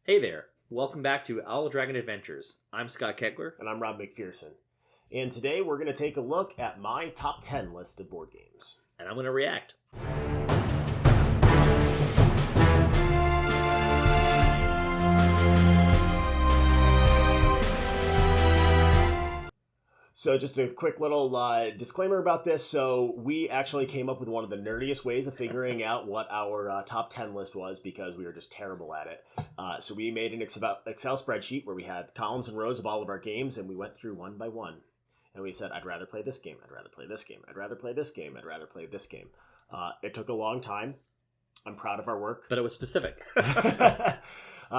Hey there, welcome back to Owl Dragon Adventures. I'm Scott Kegler. And I'm Rob MacPherson. And today we're going to take a look at my top 10 list of board games. And I'm going to react. So just a quick little disclaimer about this. So we actually came up with one of the nerdiest ways of figuring out what our top 10 list was because we were just terrible at it. So we made an Excel spreadsheet where we had columns and rows of all of our games, and we went through one by one. And we said, I'd rather play this game, I'd rather play this game, I'd rather play this game, I'd rather play this game. It took a long time. I'm proud of our work. But it was specific.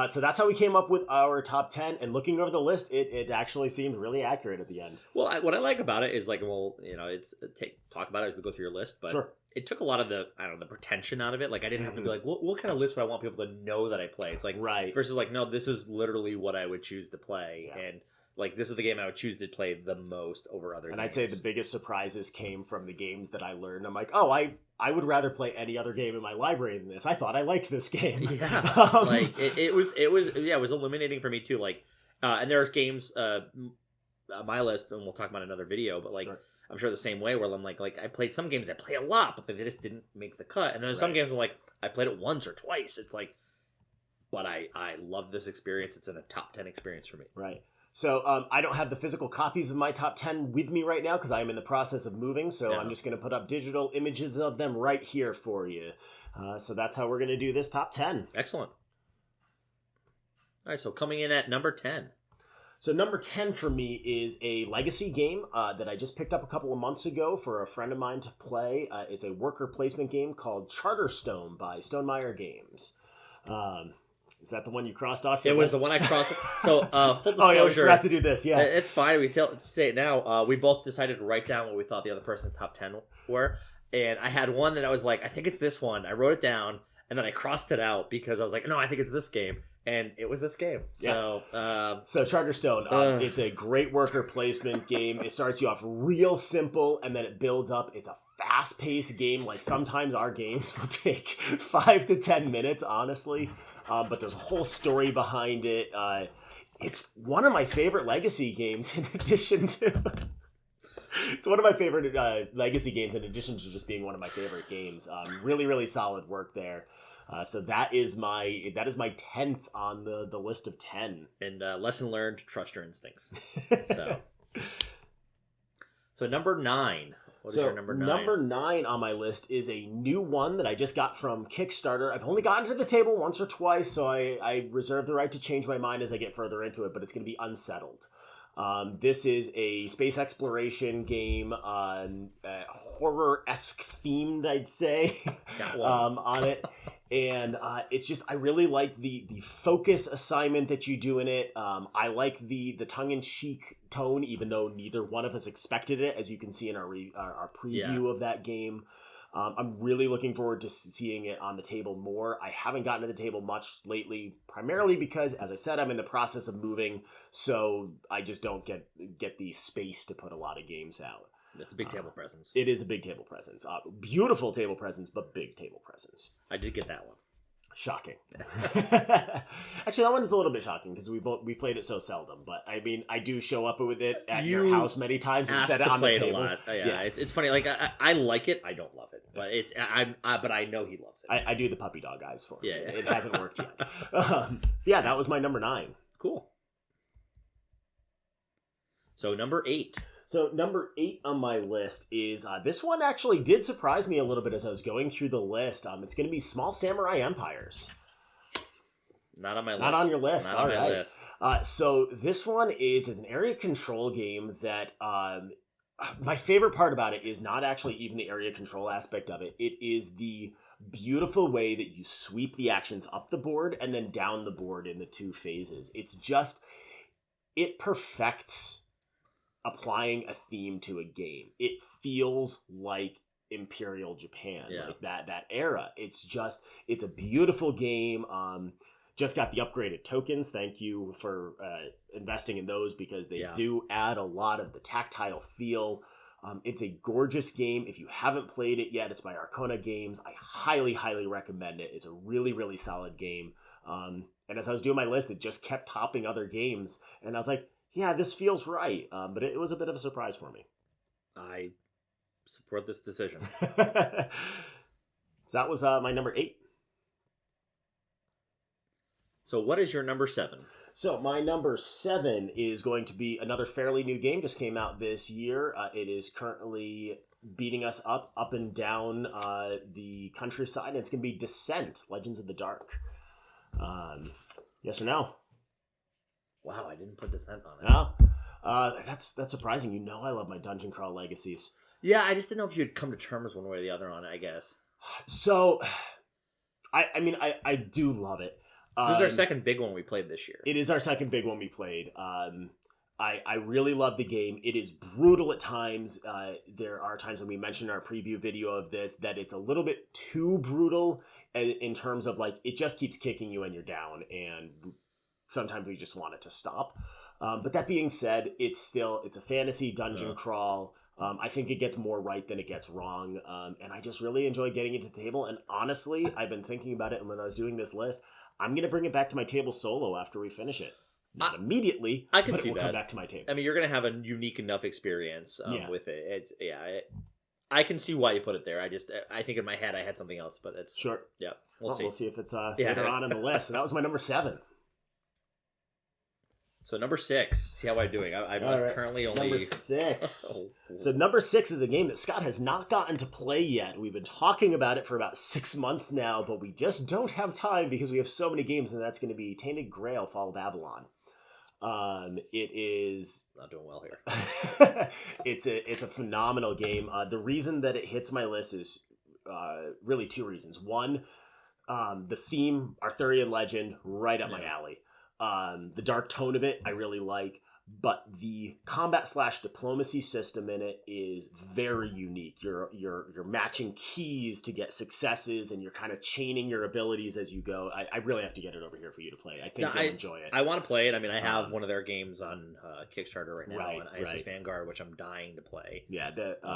So that's how we came up with our top 10. And looking over the list, it actually seemed really accurate at the end. Well, what I like about it is it's talk about it as we go through your list. But sure. It took a lot of the pretension out of it. Like I didn't have to be like, what kind of list would I want people to know that I play? It's like, right. Versus like, no, this is literally what I would choose to play. Yeah. And like, this is the game I would choose to play the most over other games. And I'd say the biggest surprises came from the games that I learned. I'm like, oh, I would rather play any other game in my library than this. I thought I liked this game. Yeah. Like, it was illuminating for me too. Like, and there's games, my list, and we'll talk about another video, but like, sure. I'm sure the same way where I'm like I played some games I play a lot, but they just didn't make the cut. And then some games I'm like, I played it once or twice. It's like, but I love this experience. It's in a top 10 experience for me. Right. So I don't have the physical copies of my top 10 with me right now because I am in the process of moving. So I'm just going to put up digital images of them right here for you. So that's how we're going to do this top 10. Excellent. All right, so coming in at number 10. So number 10 for me is a legacy game that I just picked up a couple of months ago for a friend of mine to play. It's a worker placement game called Charterstone by Stonemaier Games. Is that the one you crossed off your list? It was the one I crossed. So, full disclosure. Oh, yeah, we forgot to do this, yeah. It's fine. We say it now. We both decided to write down what we thought the other person's top 10 were. And I had one that I was like, I think it's this one. I wrote it down, and then I crossed it out because I was like, no, I think it's this game. And it was this game. Yeah. So Charterstone, it's a great worker placement game. It starts you off real simple, and then it builds up. It's a fast-paced game. Like, sometimes our games will take 5 to 10 minutes, honestly. But there's a whole story behind it. It's one of my favorite legacy games in addition to... It's one of my favorite legacy games in addition to just being one of my favorite games. Really, really solid work there. So that is my 10th on the list of 10. And lesson learned, trust your instincts. So number 9. What is your number 9? Number 9 on my list is a new one that I just got from Kickstarter. I've only gotten to the table once or twice, so I reserve the right to change my mind as I get further into it, but it's going to be Unsettled. This is a space exploration game, horror-esque themed, I'd say, on it. And it's just, I really like the focus assignment that you do in it. I like the tongue-in-cheek tone, even though neither one of us expected it, as you can see in our preview of that game. I'm really looking forward to seeing it on the table more. I haven't gotten to the table much lately, primarily because, as I said, I'm in the process of moving, so I just don't get the space to put a lot of games out. It's a big table presence. It is a big table presence. Beautiful table presence, but big table presence. I did get that one. Shocking. Actually, that one is a little bit shocking because we played it so seldom. But I mean, I do show up with it at your house many times and set it on the table. A lot. Yeah. It's funny. Like I like it. I don't love it, but but I know he loves it. I do the puppy dog eyes for him. Yeah. It hasn't worked yet. So yeah, that was my number 9. Cool. So number 8. So number 8 on my list is, this one actually did surprise me a little bit as I was going through the list. It's going to be Small Samurai Empires. Not on my list. Not on your list. Not on my list. So this one is an area control game that, my favorite part about it is not actually even the area control aspect of it. It is the beautiful way that you sweep the actions up the board and then down the board in the 2 phases. It's just, it perfects applying a theme to a game. It feels like Imperial Japan, like that era. It's a beautiful game. Just got the upgraded tokens. Thank you for investing in those because they do add a lot of the tactile feel. It's a gorgeous game. If you haven't played it yet, it's by Archona Games. I highly, highly recommend it. It's a really, really solid game. And as I was doing my list, it just kept topping other games. And I was like, yeah, this feels right. But it was a bit of a surprise for me. I support this decision. So that was my number 8. So what is your number 7? So my number 7 is going to be another fairly new game. Just came out this year. It is currently beating us up and down the countryside. And it's going to be Descent, Legends of the Dark. Yes or no? Wow, I didn't put Descent on it. No. That's surprising. You know I love my Dungeon Crawl Legacies. Yeah, I just didn't know if you'd come to terms one way or the other on it, I guess. So, I mean, I do love it. This is our second big one we played this year. It is our second big one we played. I really love the game. It is brutal at times. There are times when we mentioned in our preview video of this that it's a little bit too brutal in terms of like it just keeps kicking you and you're down, and sometimes we just want it to stop. But that being said, it's a fantasy dungeon crawl. I think it gets more right than it gets wrong. And I just really enjoy getting it to the table. And honestly, I've been thinking about it. And when I was doing this list, I'm going to bring it back to my table solo after we finish it. Not immediately, I can but see it will that. come back to my table. I mean, you're going to have a unique enough experience with it. I can see why you put it there. I think in my head I had something else, but it's... Sure. Yeah, we'll see. We'll see if it's later on in the list. So that was my number 7. So number 6. See how I'm doing. I'm currently only... Number 6. So number 6 is a game that Scott has not gotten to play yet. We've been talking about it for about 6 months now, but we just don't have time because we have so many games, and that's going to be Tainted Grail, Fall of Avalon. It is... Not doing well here. It's a phenomenal game. The reason that it hits my list is really 2 reasons. One, the theme, Arthurian legend, right up my alley. The dark tone of it, I really like, but the combat / diplomacy system in it is very unique. You're matching keys to get successes, and you're kind of chaining your abilities as you go. I really have to get it over here for you to play. I think you'll enjoy it. I want to play it. I mean, I have one of their games on Kickstarter right now, on ISS Vanguard, which I'm dying to play. Yeah,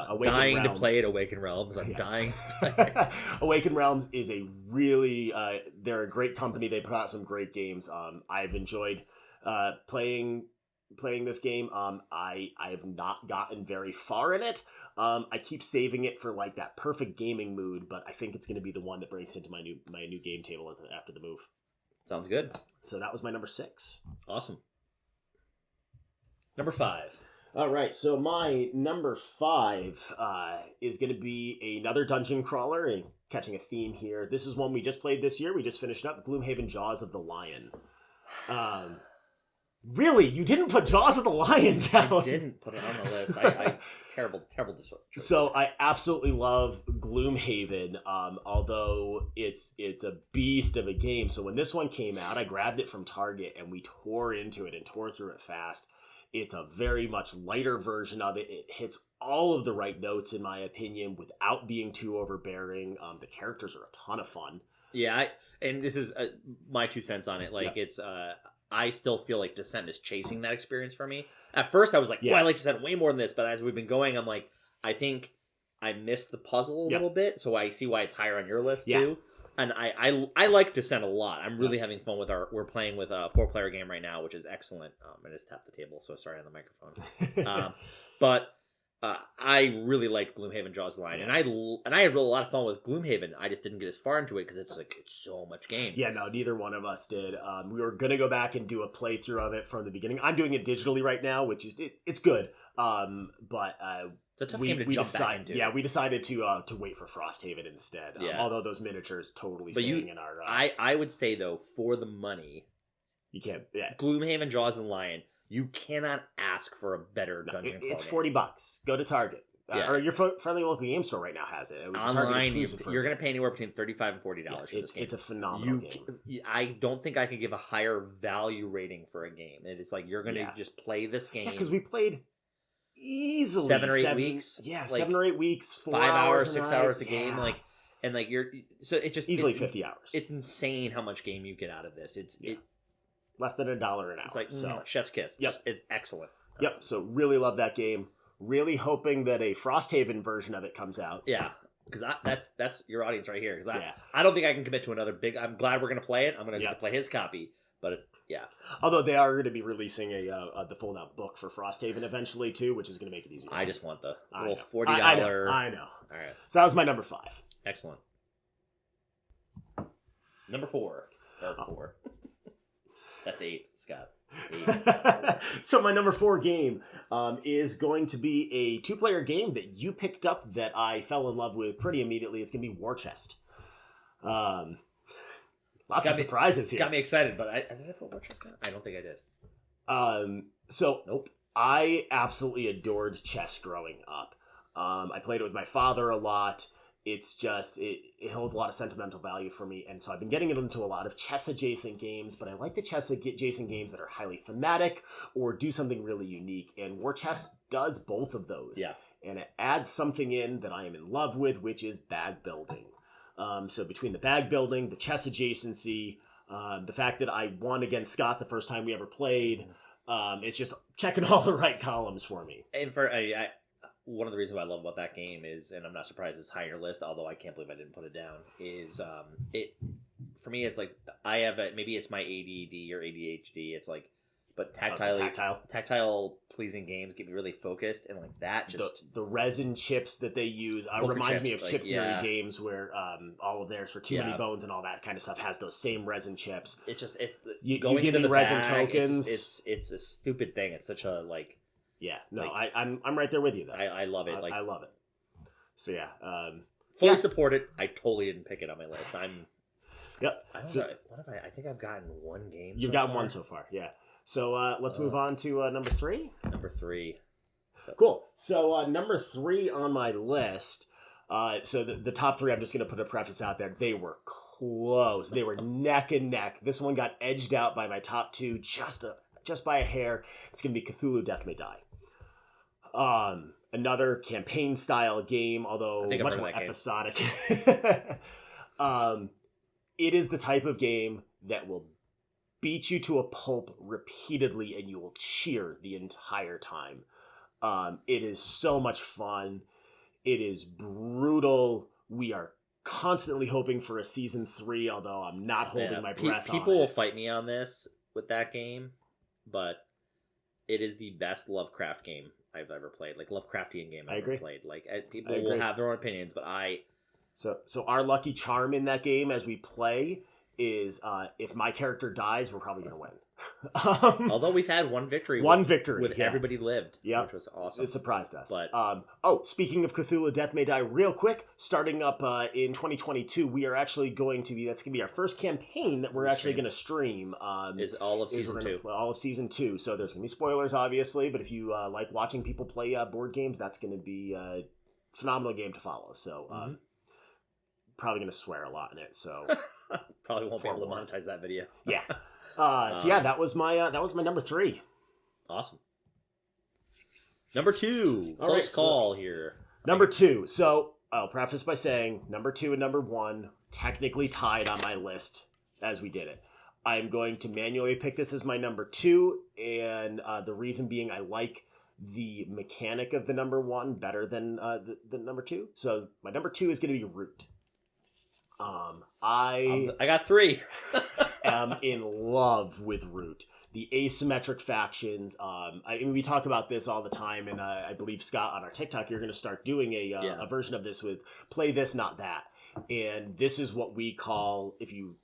Awaken dying Realms. To play at Awaken Realms. I'm dying to play. Awaken Realms is a really they're a great company. They put out some great games. I've enjoyed playing this game. I have not gotten very far in it. I keep saving it for like that perfect gaming mood, but I think it's going to be the one that breaks into my new game table after the move. Sounds good. So that was my number 6. Awesome. Number 5. All right, so my number 5 is going to be another dungeon crawler, and catching a theme here. This is one we just played this year. We just finished up Gloomhaven Jaws of the Lion. Really? You didn't put Jaws of the Lion down? I didn't put it on the list. I terrible disorder. So I absolutely love Gloomhaven, although it's a beast of a game. So when this one came out, I grabbed it from Target and we tore into it and tore through it fast. It's a very much lighter version of it. It hits all of the right notes, in my opinion, without being too overbearing. The characters are a ton of fun. Yeah, and this is my 2 cents on it. Like, it's... I still feel like Descent is chasing that experience for me. At first, I was like, I like Descent way more than this. But as we've been going, I'm like, I think I missed the puzzle a little bit. So I see why it's higher on your list, too. And I like Descent a lot. I'm really having fun with we're playing with a 4-player game right now, which is excellent. I just tapped the table, so sorry on the microphone. But I really liked Gloomhaven Jaws of the Lion, and I had a lot of fun with Gloomhaven. I just didn't get as far into it because it's so much game. Yeah, no, neither one of us did. We were gonna go back and do a playthrough of it from the beginning. I'm doing it digitally right now, which is it's good. But it's a tough game to jump back into. Yeah, we decided to wait for Frosthaven instead. Although those miniatures totally staying in our. I would say though, for the money, you can't. Yeah, Gloomhaven Jaws of the Lion. You cannot ask for a better dungeon crawl. It's $40. Go to Target. Or your friendly local game store right now has it. It was online. You're going to pay anywhere between $35 and $40 for this game. It's a phenomenal game. I don't think I could give a higher value rating for a game. It's like you're going to just play this game. Because we played easily 7 or 8 weeks. Yeah, 7 or 8 weeks, 4 5 hours, 6 hours a game. You're so it's just easily 50 hours. It's insane how much game you get out of this. It's less than $1 an hour. It's like chef's kiss. Yep. It's excellent. Yep. So really love that game. Really hoping that a Frosthaven version of it comes out. Yeah, because that's your audience right here. Because I don't think I can commit to another big. I'm glad we're gonna play it. I'm gonna play his copy. But yeah. Although they are going to be releasing the fold-out book for Frosthaven eventually too, which is going to make it easier. I just want the little $40. I know. All right. So that was my number 5. Excellent. Number 4. Or 4. That's 8, Scott. 8. So my number 4 game is going to be a 2-player game that you picked up that I fell in love with pretty immediately. It's going to be War Chest. Lots of surprises here. Got me excited, but did I put War Chest down? I don't think I did. So nope. I absolutely adored chess growing up. I played it with my father a lot. It's just, it holds a lot of sentimental value for me. And so I've been getting into a lot of chess-adjacent games, but I like the chess-adjacent games that are highly thematic or do something really unique. And War Chess does both of those. Yeah. And it adds something in that I am in love with, which is bag building. So between the bag building, the chess adjacency, the fact that I won against Scott the first time we ever played, it's just checking all the right columns for me. And for one of the reasons why I love about that game is, and I'm not surprised it's high on your list, although I can't believe I didn't put it down, is it for me it's like I have maybe it's my ADD or ADHD. It's like, but tactile pleasing games get me really focused, and like that just the resin chips that they use reminds me of Chip Theory games where all of theirs for Too Many Bones and all that kind of stuff has those same resin chips. It's just you give me resin tokens. It's a stupid thing. It's such a like. Yeah, no, like, I'm right there with you though. I love it. I love it. So yeah, fully support it. I totally didn't pick it on my list. Yep. I don't know. What have I think I've gotten one game. You've gotten one so far. Yeah. So let's move on to number 3. Number 3. Cool. So number 3 on my list. So the top 3, I'm just going to put a preface out there. They were close. They were neck and neck. This one got edged out by my top 2 just by a hair. It's going to be Cthulhu Death May Die. Another campaign style game, although much more episodic. It is the type of game that will beat you to a pulp repeatedly and you will cheer the entire time. It is so much fun. It is brutal. We are constantly hoping for a season 3, although I'm not holding my breath on it. People will fight me on this with that game, but it is the best Lovecraft game I've ever played. Like, Lovecraftian game I've ever played. Like, people will have their own opinions, but So our lucky charm in that game as we play is if my character dies, we're probably going to win. Although we've had one victory with everybody lived, which was awesome. It surprised us. But speaking of Cthulhu Death May Die, real quick, starting up in 2022, we are actually that's going to be our first campaign that we're actually going to stream. Is all of season 2. All of season 2. So there's going to be spoilers, obviously, but if you like watching people play board games, that's going to be a phenomenal game to follow. So probably going to swear a lot in it. So probably won't be able to monetize that video. Yeah. That was my number 3. Awesome. Number 2. Close call here. Number 2. So I'll preface by saying number 2 and number 1 technically tied on my list as we did it. I'm going to manually pick this as my number 2, and the reason being I like the mechanic of the number 1 better than the number 2. So my number 2 is going to be Root. I got 3. am in love with Root. The asymmetric factions. We talk about this all the time, and I believe, Scott, on our TikTok, you're going to start doing a version of this with play this, not that. And this is what we call, if you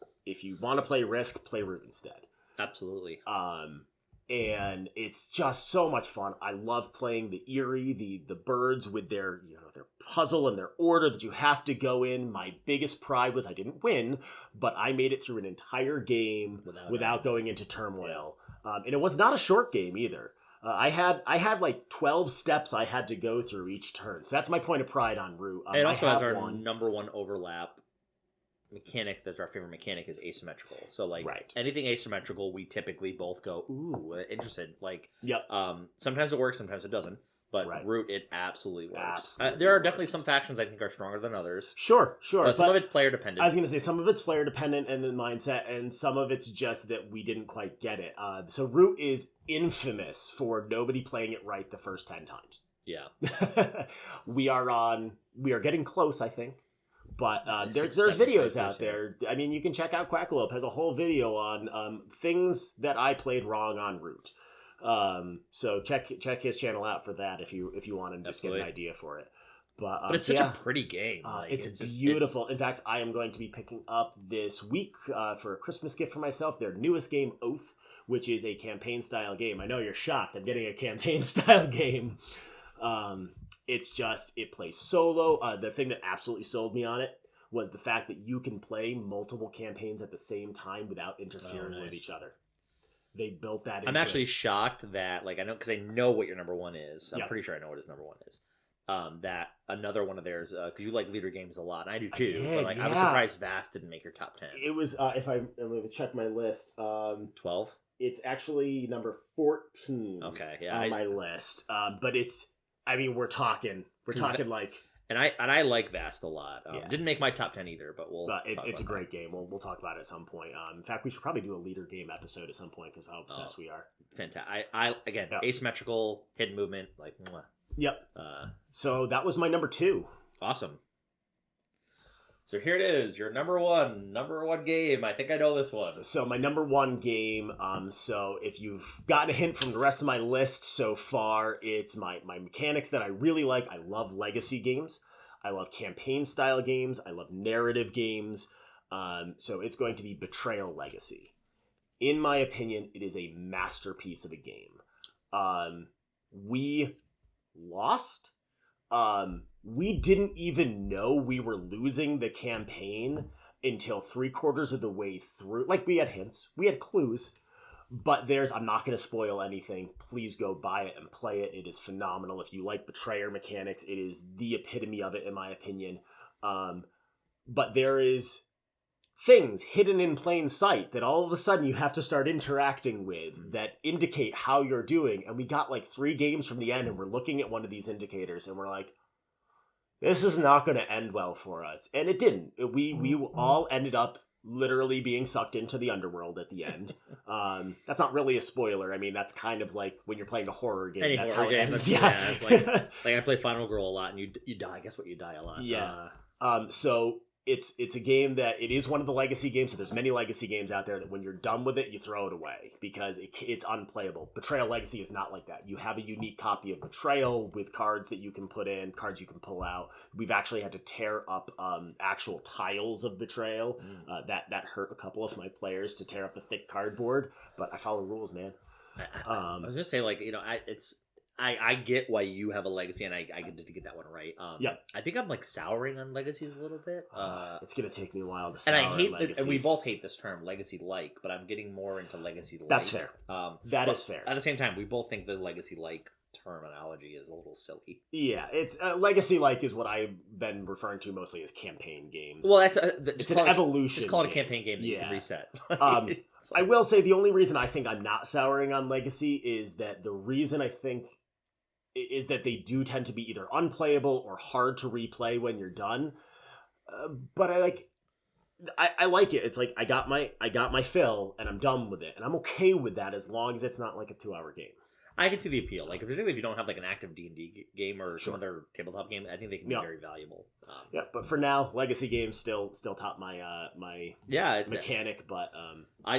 want to play Risk, play Root instead. Absolutely. And it's just so much fun. I love playing the Eerie, the birds with their puzzle and their order that you have to go in. My biggest pride was I didn't win, but I made it through an entire game without going into turmoil. And it was not a short game either. I had like 12 steps I had to go through each turn. So that's my point of pride on Root. It also has our number 1 overlap mechanic. That's our favorite mechanic is asymmetrical. So like anything asymmetrical, we typically both go, ooh, interested. Like, sometimes it works, sometimes it doesn't. But Root, it absolutely works. There are definitely some factions I think are stronger than others. Sure. But some of it's player dependent. I was going to say some of it's player dependent and the mindset, and some of it's just that we didn't quite get it. So Root is infamous for nobody playing it right the first 10 times. Yeah. We are getting close, I think. But there's videos out there. I mean, you can check out Quackalope has a whole video on things that I played wrong en route. So check his channel out for that if you want to just get an idea for it. But it's such a pretty game. It's beautiful. In fact, I am going to be picking up this week for a Christmas gift for myself their newest game, Oath, which is a campaign-style game. I know you're shocked. I'm getting a campaign-style game. It plays solo. The thing that absolutely sold me on it was the fact that you can play multiple campaigns at the same time without interfering with each other. They built that into I'm actually shocked that, like, I know, because I know what your number one is. I'm pretty sure I know what his number one is. That another one of theirs, because you like leader games a lot, and I do too. I was surprised Vast didn't make your top 10. It was, I'm going to check my list. 12? It's actually number 14 on my list. But we're talking like... And I like Vast a lot. Didn't make my top 10 either, but it's a great game. We'll talk about it at some point. In fact, we should probably do a leader game episode at some point because of how obsessed we are. Fantastic. Asymmetrical, hidden movement, like... Mwah. Yep. So that was my number 2. Awesome. So here it is, your number one game. I think I know this one. So my number 1 game. So if you've gotten a hint from the rest of my list so far, it's my mechanics that I really like. I love legacy games. I love campaign style games. I love narrative games. So it's going to be Betrayal Legacy. In my opinion, it is a masterpiece of a game. We lost. We didn't even know we were losing the campaign until 3/4 of the way through. Like, we had hints, we had clues, but I'm not going to spoil anything. Please go buy it and play it. It is phenomenal. If you like Betrayer mechanics, it is the epitome of it, in my opinion. But there is things hidden in plain sight that all of a sudden you have to start interacting with that indicate how you're doing. And we got like 3 games from the end and we're looking at one of these indicators and we're like, this is not going to end well for us. And it didn't. We all ended up literally being sucked into the underworld at the end. That's not really a spoiler. I mean, that's kind of like when you're playing a horror game. That's how it ends. Yeah. It's like I play Final Girl a lot and you die. Guess what? You die a lot. Yeah. So it's a game that it is one of the legacy games. So there's many legacy games out there that when you're done with it, you throw it away because it's unplayable. Betrayal Legacy is not like that. You have a unique copy of Betrayal with cards that you can put in, cards you can pull out. We've actually had to tear up actual tiles of Betrayal. That hurt a couple of my players to tear up the thick cardboard, but I follow rules, man. I was gonna say, like, I get why you have a legacy, and I get to get that one right. I think I'm like souring on legacies a little bit. It's gonna take me a while to sour. And I hate and we both hate this term, legacy like, but I'm getting more into legacy like. That's fair. That is fair. At the same time, we both think the legacy like terminology is a little silly. Yeah, it's legacy like is what I've been referring to mostly as campaign games. Well, it's an evolution. It's called a campaign game that you can reset. I will say the only reason I think I'm not souring on legacy is that the reason I think is that they do tend to be either unplayable or hard to replay when you're done. But I like it. It's like I got my fill and I'm done with it, and I'm okay with that as long as it's not like a 2-hour game. I can see the appeal. Like, particularly if you don't have like an active D&D game or some other tabletop game, I think they can be very valuable. But for now, legacy games still top my it's mechanic. But I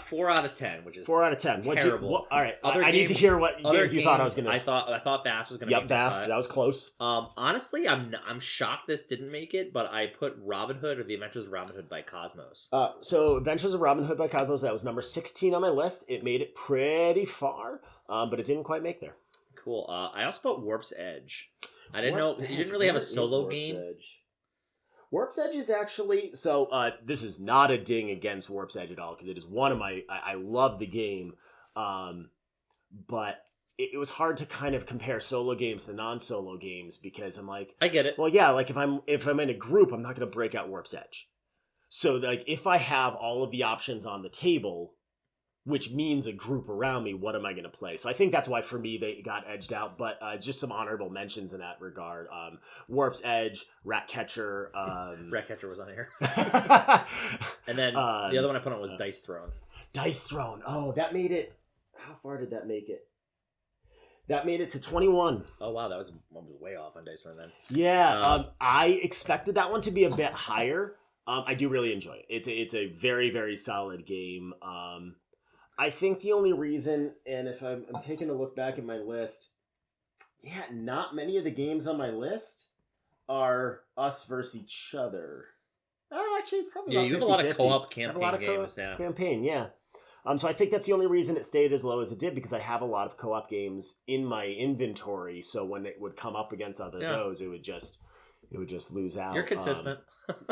4 out of 10, which is 4 out of 10. Terrible. All right, I need to hear what games you thought I was gonna. I thought Vast was gonna. Make Vast. That was close. Honestly, I'm shocked this didn't make it, but I put Robin Hood or The Adventures of Robin Hood by Cosmos. So Adventures of Robin Hood by Cosmos, that was number 16 on my list. It made it pretty far, but it didn't quite make there. Cool. I also put Warp's Edge. I didn't know you didn't really have a solo game. Warp's Edge is actually this is not a ding against Warp's Edge at all because it is one of my I love the game, but it was hard to kind of compare solo games to non-solo games because I'm like, I get it. Well, yeah, like if I'm in a group, I'm not going to break out Warp's Edge. So like if I have all of the options on the table, which means a group around me, what am I going to play? So I think that's why, for me, they got edged out. But just some honorable mentions in that regard. Warp's Edge, Ratcatcher. Ratcatcher was on here. And then the other one I put on was Dice Throne. Dice Throne. Oh, that made it... How far did that make it? That made it to 21. Oh wow, that was way off on Dice Run then. Yeah, I expected that one to be a bit higher. I do really enjoy it. It's a very, very solid game. I think the only reason, and if I'm taking a look back at my list, yeah, not many of the games on my list are us versus each other. Oh, actually, probably yeah. about You have a lot of 50-50. co-op campaign games. Campaign, yeah. So I think that's the only reason it stayed as low as it did, because I have a lot of co-op games in my inventory. So when it would come up against those, it would just lose out. You're consistent.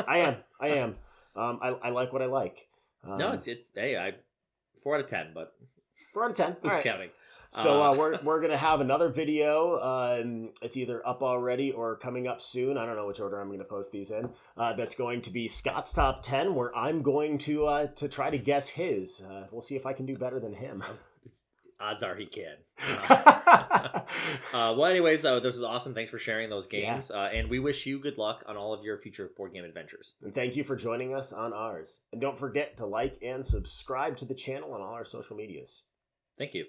I am. I like what I like. No, hey, 4 out of 10, but 4 out of 10. Who's counting? So we're gonna have another video. It's either up already or coming up soon. I don't know which order I'm gonna post these in. That's going to be Scott's top 10, where I'm going to try to guess his. We'll see if I can do better than him. Odds are he can. Well, anyways, this was awesome. Thanks for sharing those games, and we wish you good luck on all of your future board game adventures. And thank you for joining us on ours. And don't forget to like and subscribe to the channel on all our social medias. Thank you.